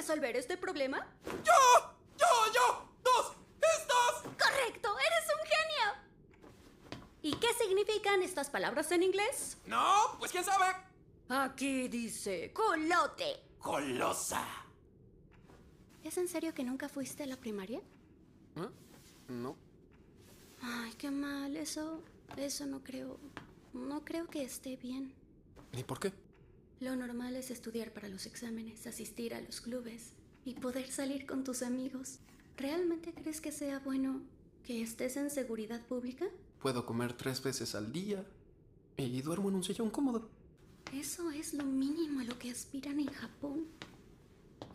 resolver este problema? ¡Yo! ¡Dos! ¡Estos! ¡Correcto! ¡Eres un genio! ¿Y qué significan estas palabras en inglés? No, pues quién sabe. Aquí dice culote. Colosa. ¿Es en serio que nunca fuiste a la primaria? ¿Eh? No. Ay, qué mal. Eso no creo. No creo que esté bien. ¿Y por qué? Lo normal es estudiar para los exámenes, asistir a los clubes y poder salir con tus amigos. ¿Realmente crees que sea bueno que estés en seguridad pública? Puedo comer 3 veces al día y duermo en un sillón cómodo. Eso es lo mínimo a lo que aspiran en Japón.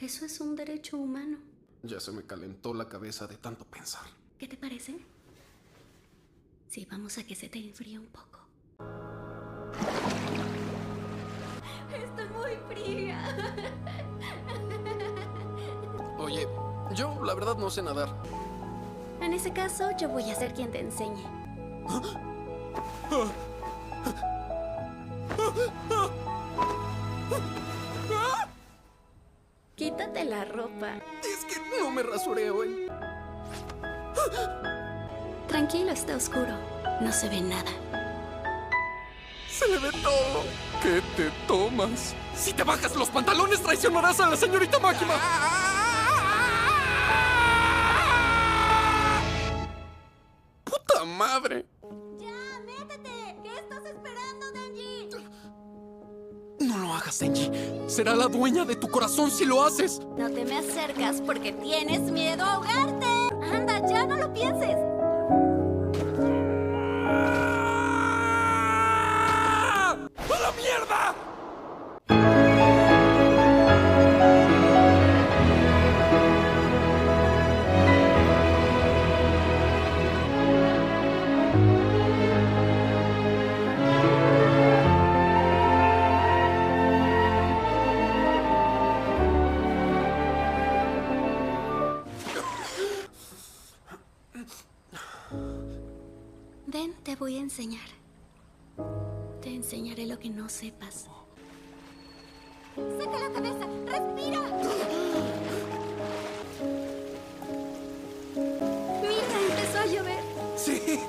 Eso es un derecho humano. Ya se me calentó la cabeza de tanto pensar. ¿Qué te parece? Sí, vamos a que se te enfríe un poco. Estoy muy fría. Oye, yo la verdad no sé nadar. En ese caso, yo voy a ser quien te enseñe. Quítate la ropa. Es que no me rasuré hoy. Tranquilo, está oscuro. No se ve nada. Se le ve todo. ¿Qué te tomas? Si te bajas los pantalones, traicionarás a la señorita Máquina. ¡Puta madre! ¡Ya, métete! ¿Qué estás esperando, Denji? No lo hagas, Denji. Será la dueña de tu corazón si lo haces. No te me acercas porque tienes miedo a ahogarte. Anda, ya no lo pienses. ¡A la mierda! Ven, te voy a enseñar. Te enseñaré lo que no sepas. ¡Saca la cabeza! ¡Respira! Mira, empezó a llover. Sí,